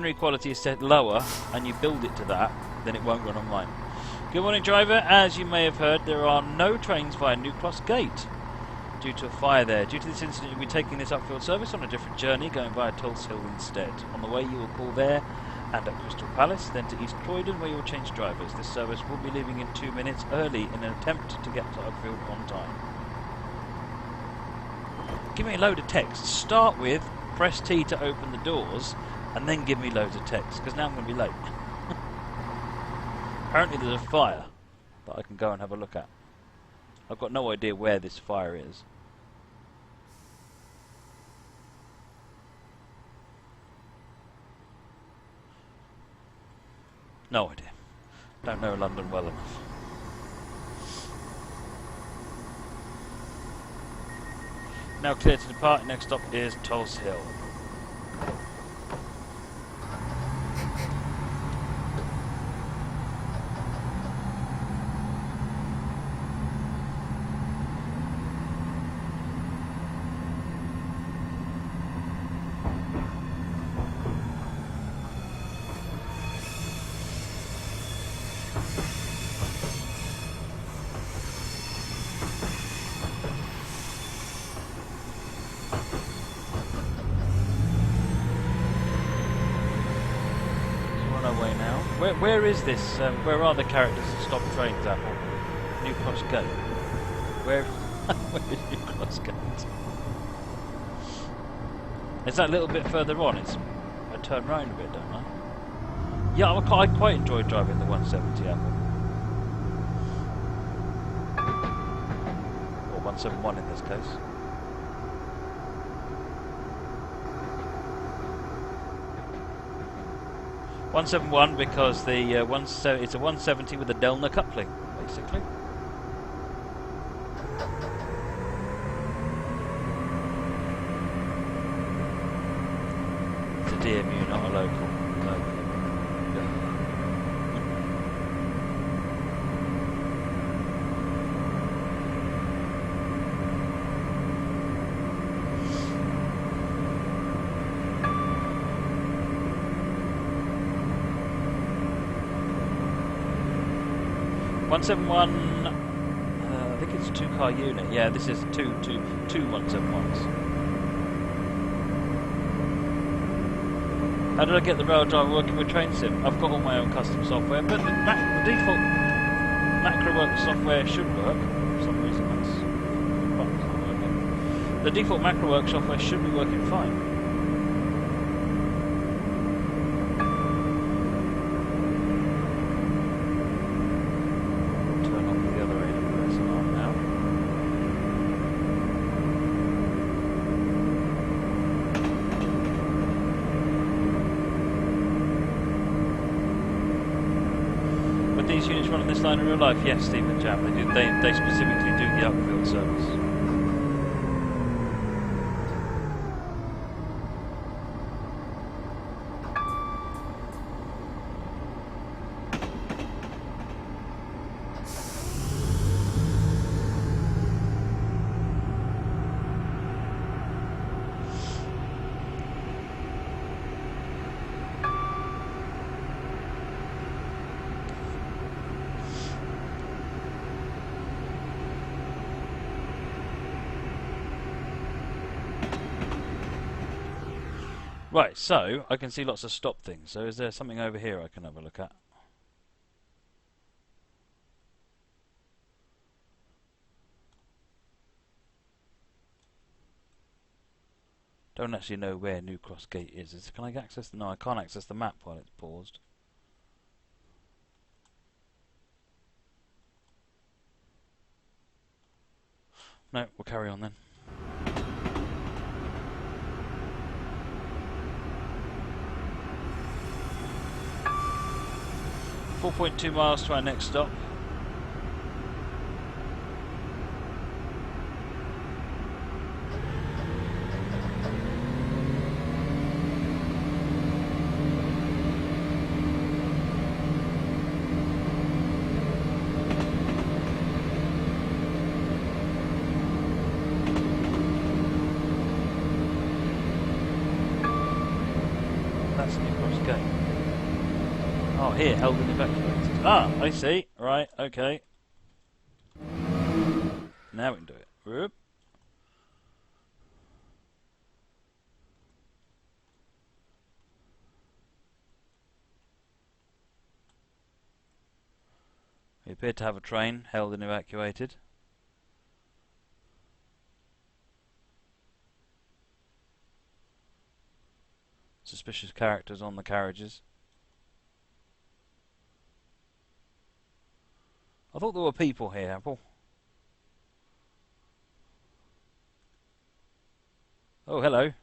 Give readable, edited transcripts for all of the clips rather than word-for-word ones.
binary quality is set lower and you build it to that, then it won't run on mine. Good morning, driver. As you may have heard, there are no trains via New Cross Gate due to a fire there. Due to this incident, you'll be taking this upfield service on a different journey, going via Tulse Hill instead. On the way, you will call there and at Crystal Palace, then to East Croydon, where you will change drivers. This service will be leaving in 2 minutes early in an attempt to get to Upfield on time. Give me a load of text. Start with press T to open the doors, and then give me loads of text, because now I'm going to be late. Apparently there's a fire that I can go and have a look at. I've got no idea where this fire is. No idea. Don't know London well enough. Now clear to depart. Next stop is Tulse Hill. Where is this? Where are the characters that stop trains, Apple? New Cross Gate. Where is New Cross Gate? Is that a little bit further on? I turn round a bit, don't I? Yeah, I quite enjoy driving the 170 Apple. Or 171 in this case. .171 because the it's a 170 with a Delna coupling, basically. It's a DMU, not a local. No. 171, I think it's a 2-car unit. Yeah, this is two 171s. How did I get the rail driver working with TrainSim? I've got all my own custom software, but the default MacroWorks software should work. For some reason that's not working. The default MacroWorks software should be working fine. These units run on this line in real life? Yes, Stephen Jam, they do. They specifically do the upfield service. Right, so I can see lots of stop things. So is there something over here I can have a look at? Don't actually know where New Cross Gate is. Can I access? No, I can't access the map while it's paused. No, we'll carry on then. 4.2 miles to our next stop. That's New Cross game? Oh, here, held and evacuated. Ah, I see. Right, okay. Now we can do it. Whoop. We appear to have a train held and evacuated. Suspicious characters on the carriages. I thought there were people here, Apple. Oh, hello.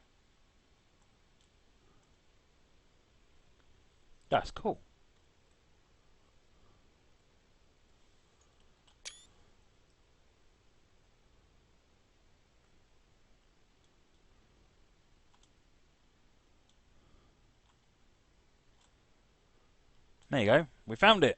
That's cool. There you go. We found it.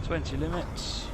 Twenty limits.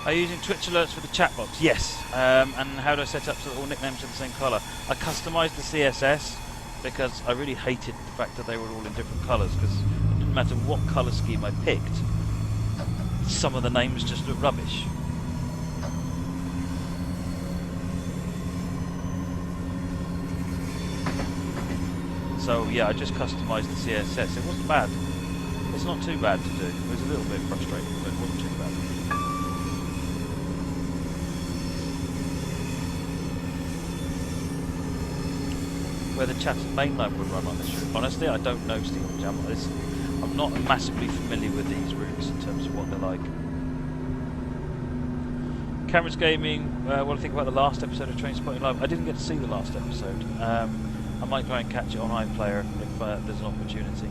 Are you using Twitch alerts for the chat box? Yes. And how do I set up so that all nicknames are the same colour? I customised the CSS because I really hated the fact that they were all in different colours, because it didn't matter what colour scheme I picked, some of the names just look rubbish. So yeah, I just customised the CSS. It wasn't bad. It's not too bad to do. It was a little bit frustrating, but it wasn't too bad. Where the chat mainline would run on this route. Honestly, I don't know, Stephen Jam. I'm not massively familiar with these routes in terms of what they're like. Cameras Gaming, what do you think about the last episode of Trainspotting Live? I didn't get to see the last episode. I might try and catch it on iPlayer if there's an opportunity.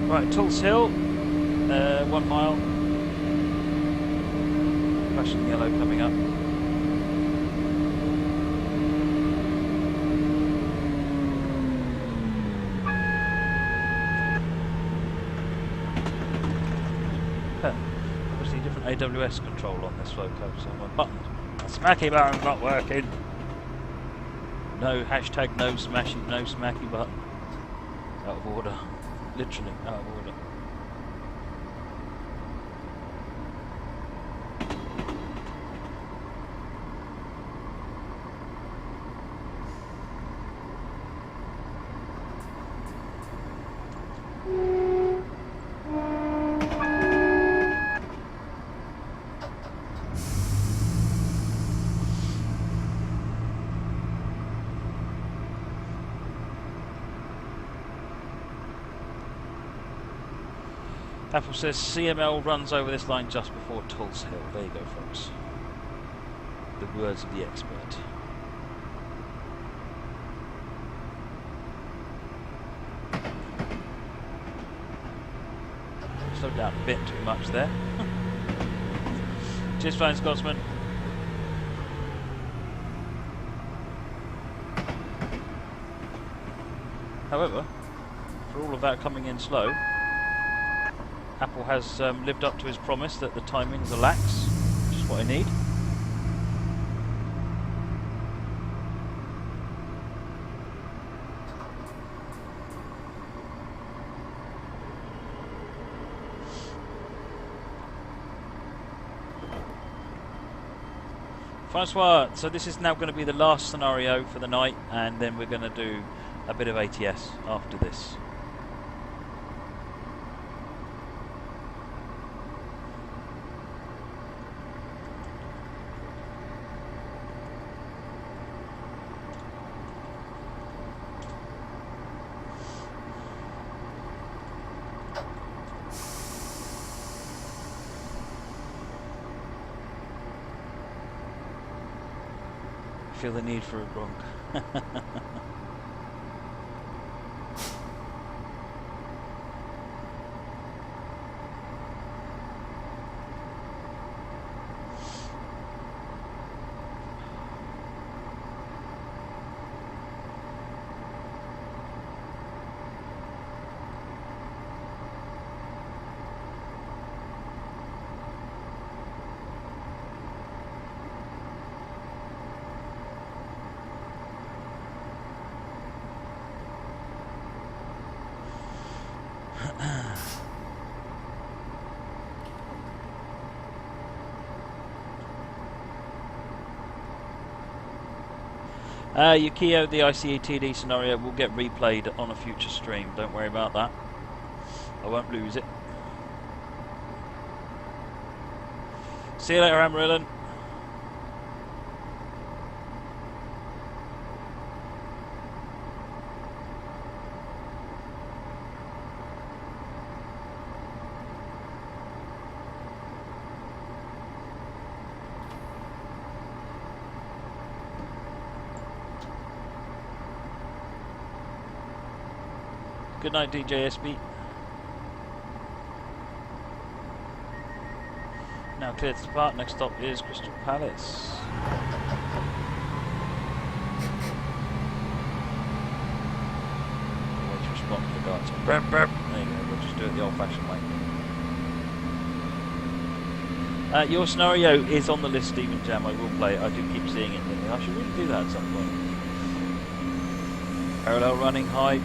Right, Tulse Hill, 1 mile. Flashing yellow coming up. Obviously different AWS control on this loco, so my buttons. My smacky button's not working. No hashtag no smacky button. Out of order. Literally out of order. Apple says CML runs over this line just before Tulse Hill. There you go, folks. The words of the expert. Slowed down a bit too much there. Cheers, fine Scotsman. However, for all of that coming in slow, Apple has lived up to his promise that the timings are lax, which is what I need. Francois, so this is now going to be the last scenario for the night, and then we're going to do a bit of ATS after this. Feel the need for a gronk. Yukio, the ICETD scenario will get replayed on a future stream. Don't worry about that. I won't lose it. See you later, Amarillo. Good night, DJ SB. Now clear to depart. Next stop is Crystal Palace. Wait to respond to the guards. Burp, burp. There you go. We'll just do it the old-fashioned way. Your scenario is on the list, Stephen Jam. I will play it. I do keep seeing it. I should really do that at some point. Parallel running high.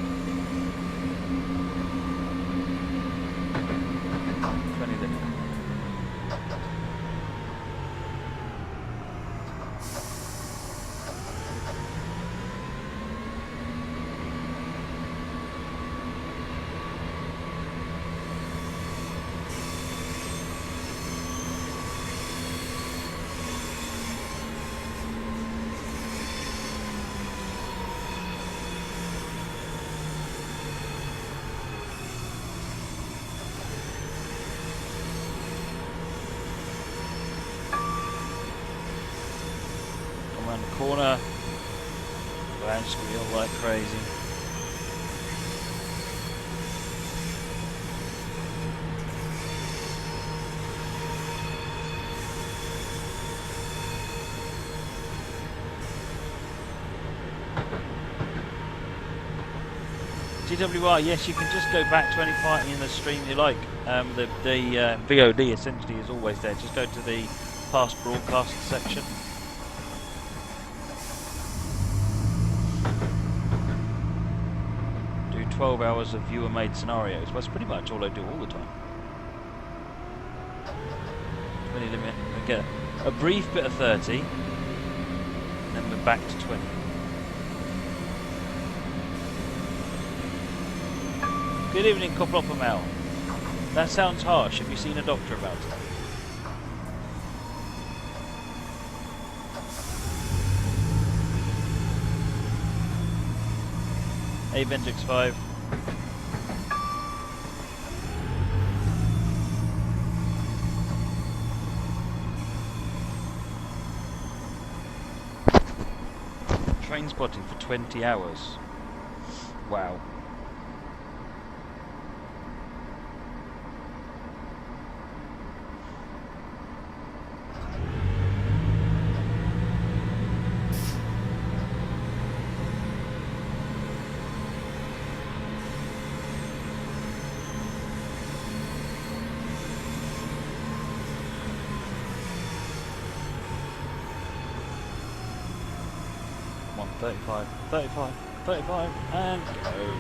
Corner, and squeal like crazy. GWR, yes, you can just go back to any part in the stream you like. The VOD essentially is always there. Just go to the past broadcast section. Do 12 hours of viewer-made scenarios. Well, that's pretty much all I do all the time. 20 limit. We get a brief bit of 30, and then we're back to 20. Good evening, Coplopper Mel. That sounds harsh. Have you seen a doctor about it? Hey, Ventrix 5. Train spotting for 20 hours. Wow. Come on, 35, 35, 35, and go.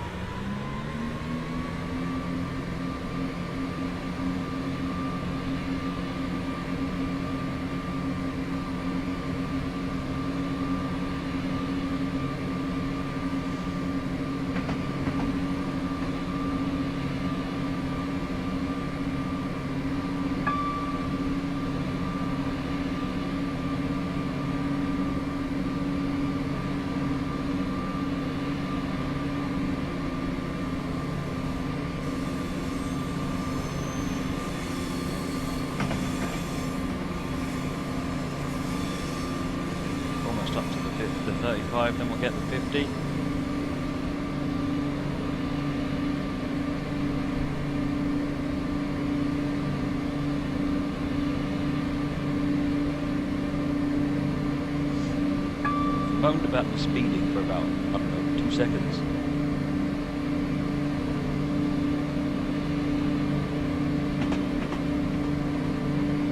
Up to the 35, then we'll get the 50. Moaned about the speeding for about, I don't know, 2 seconds.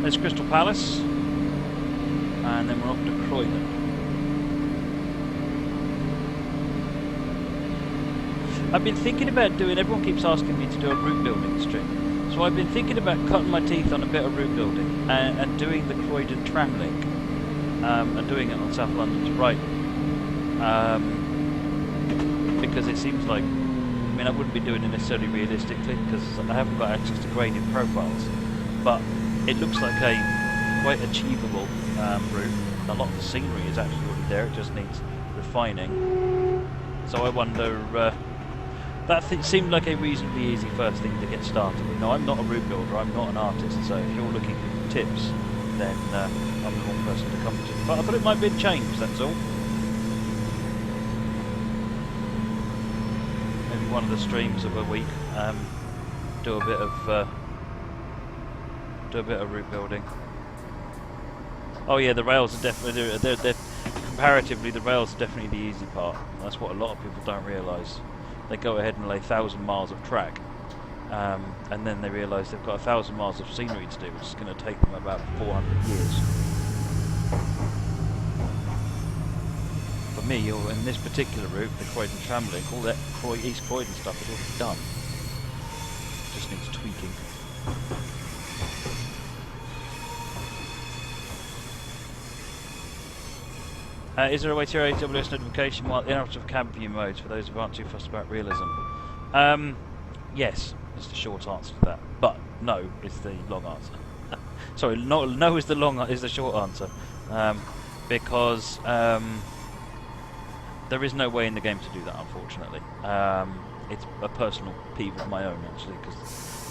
There's Crystal Palace, and then we're off to Croydon. I've been thinking about doing, everyone keeps asking me to do a route building stream, so I've been thinking about cutting my teeth on a bit of route building and doing the Croydon tram link and doing it on South London to Brighton, because it seems like, I mean, I wouldn't be doing it necessarily realistically because I haven't got access to graded profiles, but it looks like a quite achievable route. A lot of the scenery is actually already there, it just needs refining, so I wonder, that seemed like a reasonably easy first thing to get started with. Now, I'm not a route builder, I'm not an artist, so if you're looking for tips, then I'm the wrong person to come to. But I thought it might be a change, that's all. Maybe one of the streams of a week, do a bit of route building. Oh yeah, the rails are definitely, they're comparatively, the rails are definitely the easy part. That's what a lot of people don't realise. They go ahead and lay 1,000 miles of track, and then they realise they've got 1,000 miles of scenery to do, which is going to take them about 400 years. For me, in this particular route, the Croydon tram link, all that East Croydon stuff is already done. Just needs tweaking. Is there a way to hear AWS notification while in out of cab view modes for those who aren't too fussed about realism? Yes, is the short answer to that. But no is the long answer. Sorry, no is the short answer. Because there is no way in the game to do that, unfortunately. It's a personal peeve of my own, actually, because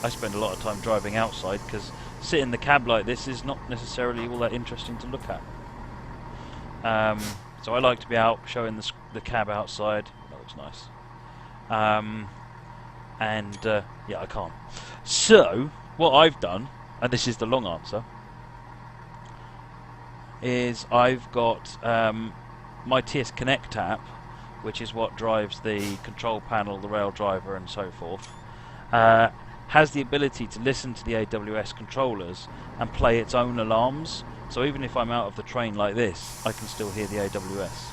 I spend a lot of time driving outside, because sitting in the cab like this is not necessarily all that interesting to look at. So I like to be out showing the cab outside. That looks nice. Yeah, I can't. So what I've done, and this is the long answer, is I've got my TS Connect app which is what drives the control panel, the rail driver and so forth, has the ability to listen to the AWS controllers and play its own alarms. So even if I'm out of the train like this, I can still hear the AWS.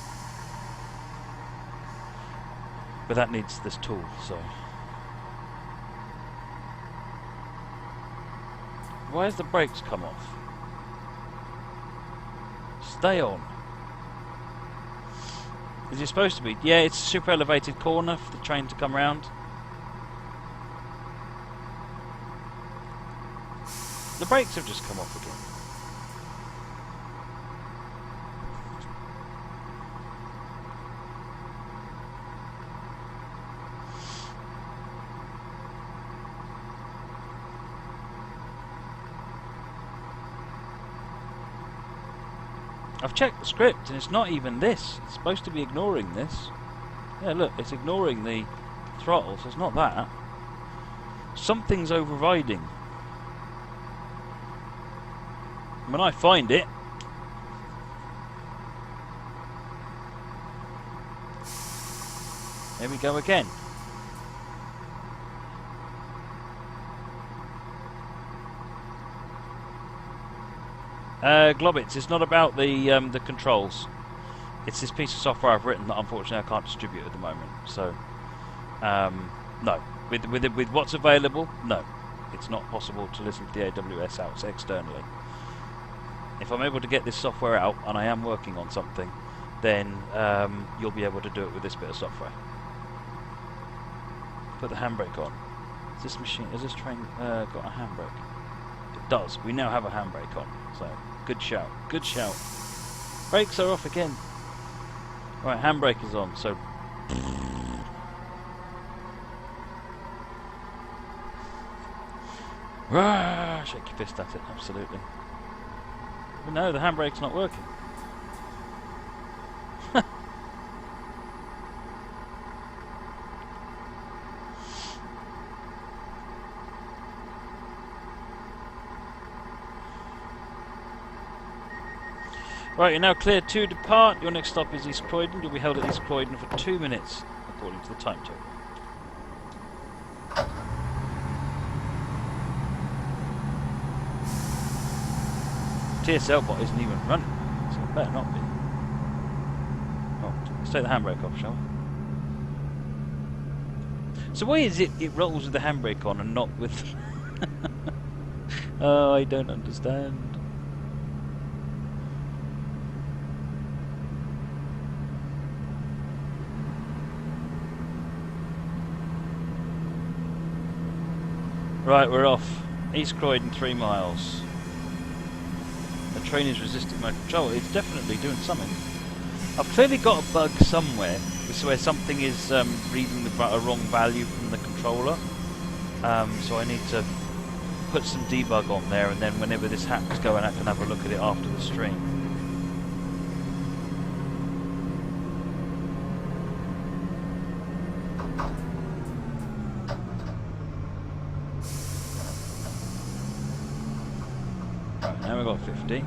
But that needs this tool, so... Why has the brakes come off? Stay on. Is it supposed to be? Yeah, it's a super elevated corner for the train to come round. The brakes have just come off again. I've checked the script and it's not even this. It's supposed to be ignoring this. Yeah, look, it's ignoring the throttle, so it's not that. Something's overriding. When I find it... Here we go again. Globbits, it's not about the controls. It's this piece of software I've written that unfortunately I can't distribute at the moment. So, no. With what's available, no. It's not possible to listen to the AWS out externally. If I'm able to get this software out, and I am working on something, then you'll be able to do it with this bit of software. Put the handbrake on. Has this train got a handbrake? It does. We now have a handbrake on. So, good shout. Good shout. Brakes are off again. Right, handbrake is on, so... Shake your fist at it, absolutely. But no, the handbrake's not working. Right, you're now clear to depart. Your next stop is East Croydon. You'll be held at East Croydon for 2 minutes, according to the timetable. TSL bot isn't even running, so it better not be. Oh, let's take the handbrake off, shall we? So why is it rolls with the handbrake on and not with... Oh, I don't understand. Right, we're off. East Croydon, 3 miles. The train is resisting my control. It's definitely doing something. I've clearly got a bug somewhere where something is reading a wrong value from the controller. So I need to put some debug on there, and then whenever this happens, go and I can have a look at it after the stream. Now we've got 50.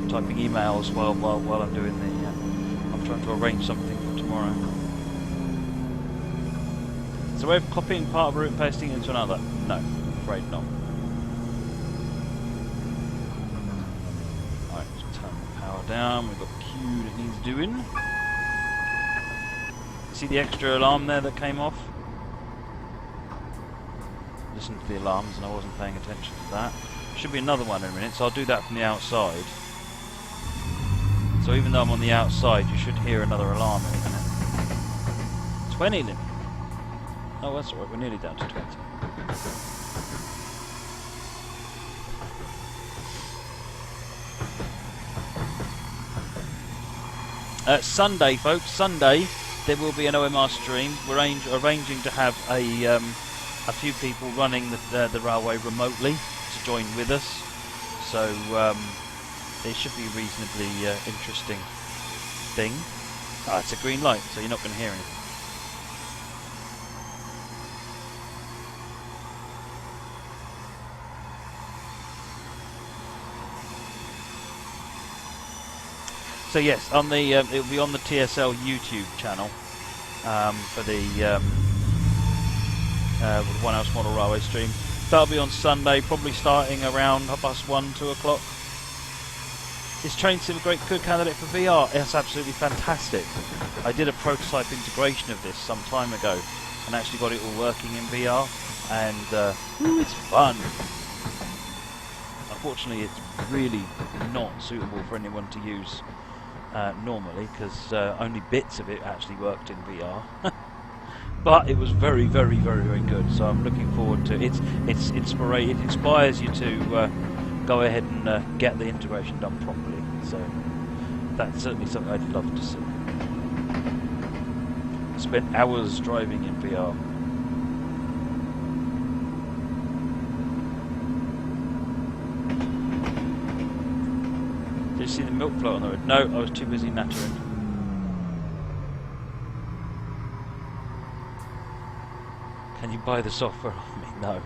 Typing emails while I'm doing the... I'm trying to arrange something for tomorrow. Is there a way of copying part of a route and pasting it into another? No, I'm afraid not. Alright, let's turn the power down. We've got Q that needs doing. See the extra alarm there that came off? Listened to the alarms and I wasn't paying attention to that. Should be another one in a minute, so I'll do that from the outside. So even though I'm on the outside, you should hear another alarm in a minute. 20 limit. Oh, that's alright, we're nearly down to 20. Sunday, folks, Sunday, there will be an OMR stream. We're arranging to have a few people running the railway remotely to join with us. So it should be a reasonably interesting thing. Ah, it's a green light, so you're not going to hear anything. So yes, on the it will be on the TSL YouTube channel for the 1 House Model Railway stream. That'll be on Sunday, probably starting around 1:30, 2 o'clock. Is Train Sim a good candidate for VR? It's absolutely fantastic. I did a prototype integration of this some time ago and actually got it all working in VR, and it's fun. Unfortunately, it's really not suitable for anyone to use normally, because only bits of it actually worked in VR. But it was very, very, very, very good. So I'm looking forward to it. It inspires you to go ahead and get the integration done properly. So that's certainly something I'd love to see. Spent hours driving in VR. Did you see the milk float on the road? No, I was too busy nattering. Can you buy the software off me? No.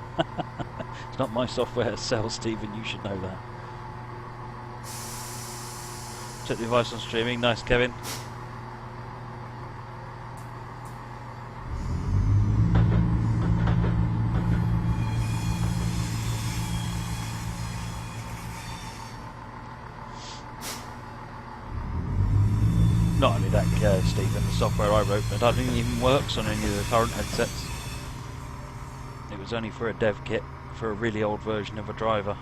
It's not my software to sell, Stephen, you should know that. Check the device on streaming. Nice, Kevin. Not only that, Stephen, the software I wrote, but I don't think it even works on any of the current headsets. It was only for a dev kit for a really old version of a driver,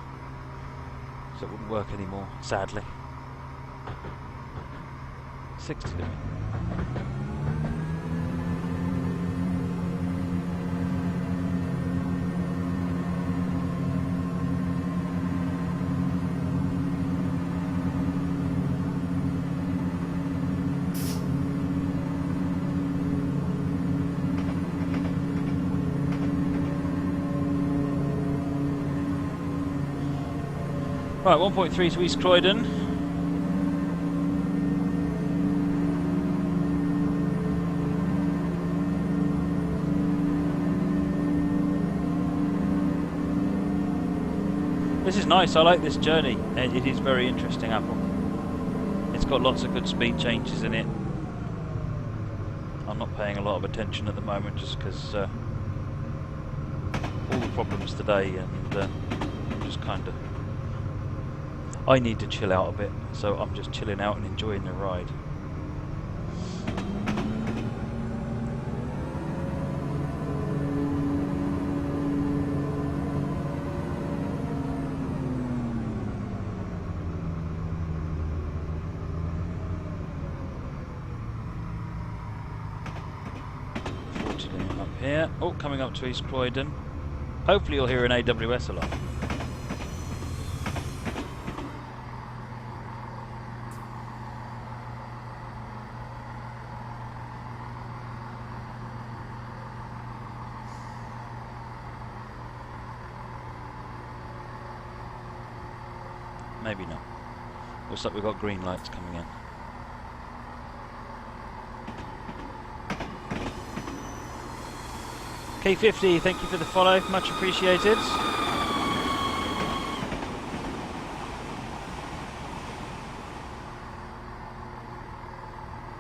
so it wouldn't work anymore, sadly. 60 to me. Right, 1.3 to East Croydon. This is nice, I like this journey. It is very interesting, Apple. It's got lots of good speed changes in it. I'm not paying a lot of attention at the moment just because all the problems today, and just kind of... I need to chill out a bit, so I'm just chilling out and enjoying the ride. Up here. Oh, coming up to East Croydon. Hopefully you'll hear an AWS alarm. Maybe not. Looks like we've got green lights coming in. K50, thank you for the follow, much appreciated.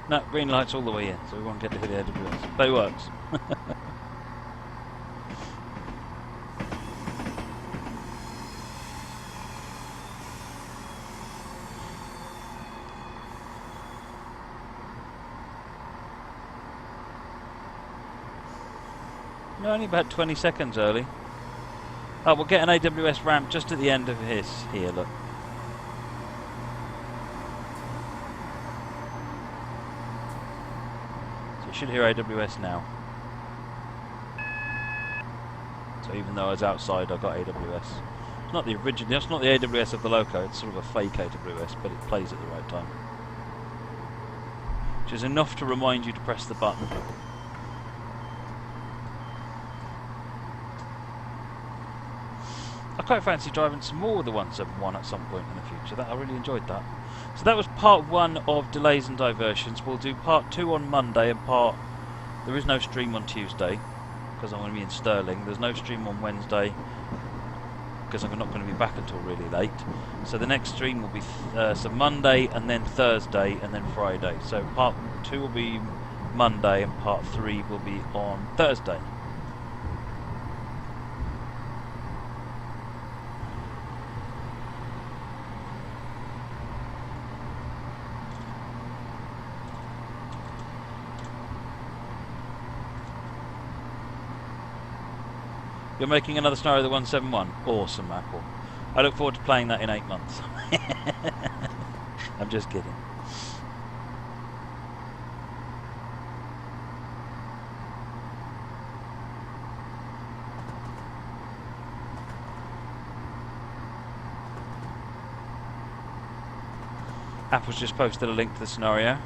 No, green lights all the way in, so we won't get to hit the AWS. But it works. No, only about 20 seconds early. Oh, we'll get an AWS ramp just at the end of his here, look. So you should hear AWS now. So even though I was outside, I got AWS. It's not the original, it's not the AWS of the loco, it's sort of a fake AWS, but it plays at the right time. which is enough to remind you to press the button. I quite fancy driving some more of the 171 at some point in the future. I really enjoyed that. So that was part 1 of Delays and Diversions. We'll do part 2 on Monday and there is no stream on Tuesday because I'm going to be in Stirling. There's no stream on Wednesday because I'm not going to be back until really late. So the next stream will be Monday and then Thursday and then Friday. So part 2 will be Monday and part 3 will be on Thursday. You're making another scenario of the 171. Awesome, Apple. I look forward to playing that in 8 months. I'm just kidding. Apple's just posted a link to the scenario.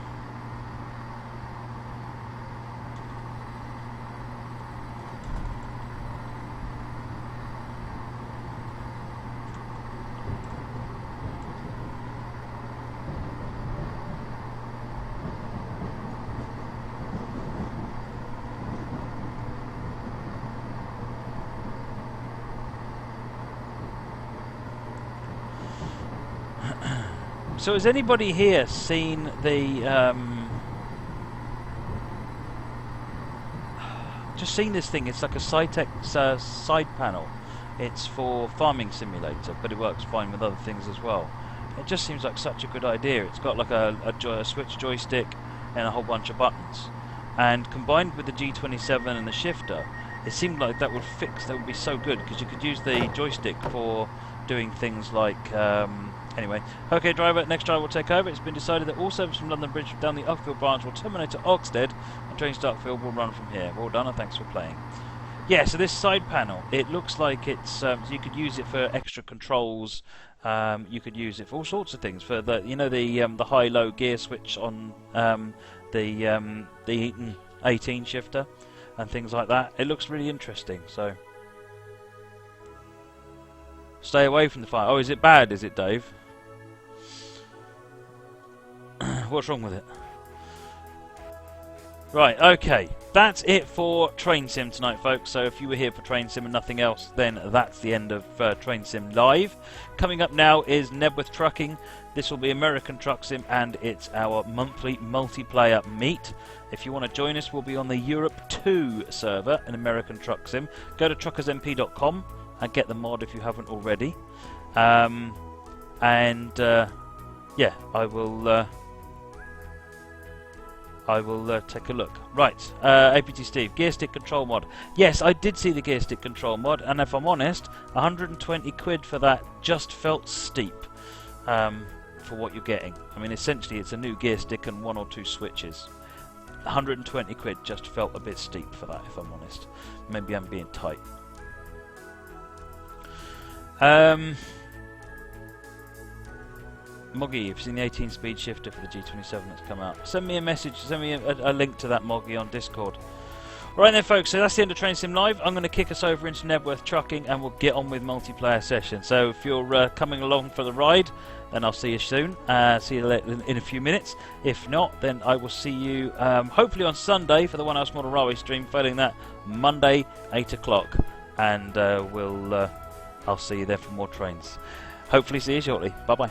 So has anybody here seen the just seen this thing? It's like a Cytex side panel. It's for Farming Simulator, but it works fine with other things as well. It just seems like such a good idea. It's got like a switch joystick and a whole bunch of buttons, and combined with the G27 and the shifter, it seemed like that would be so good because you could use the joystick for doing things like anyway. Okay, driver, next driver will take over. It's been decided that all service from London Bridge down the Uckfield branch will terminate at Oxted, and trains to Uckfield will run from here. Well done, and thanks for playing. Yeah, so this side panel, it looks like it's so you could use it for extra controls. You could use it for all sorts of things. For the high-low gear switch on the 18 shifter and things like that. It looks really interesting. So stay away from the fire. Oh, is it bad? Is it, Dave? What's wrong with it? Right, okay. That's it for Train Sim tonight, folks. So if you were here for Train Sim and nothing else, then that's the end of Train Sim Live. Coming up now is Nebworth Trucking. This will be American Truck Sim, and it's our monthly multiplayer meet. If you want to join us, we'll be on the Europe 2 server in American Truck Sim. Go to truckersmp.com and get the mod if you haven't already. Yeah, I will take a look. Right, APT Steve, gear stick control mod. Yes, I did see the gear stick control mod, and if I'm honest, 120 quid for that just felt steep for what you're getting. I mean, essentially, it's a new gear stick and 1 or 2 switches. 120 quid just felt a bit steep for that, if I'm honest. Maybe I'm being tight. Moggy, you've seen the 18-speed shifter for the G27 that's come out. Send me a message, send me a link to that, Moggy, on Discord. Right then, folks, so that's the end of Train Sim Live. I'm going to kick us over into Nebworth Trucking, and we'll get on with multiplayer session. So if you're coming along for the ride, then I'll see you soon. See you in a few minutes. If not, then I will see you hopefully on Sunday for the One House Model Railway stream. Failing that, Monday, 8 o'clock. And I'll see you there for more trains. Hopefully see you shortly. Bye-bye.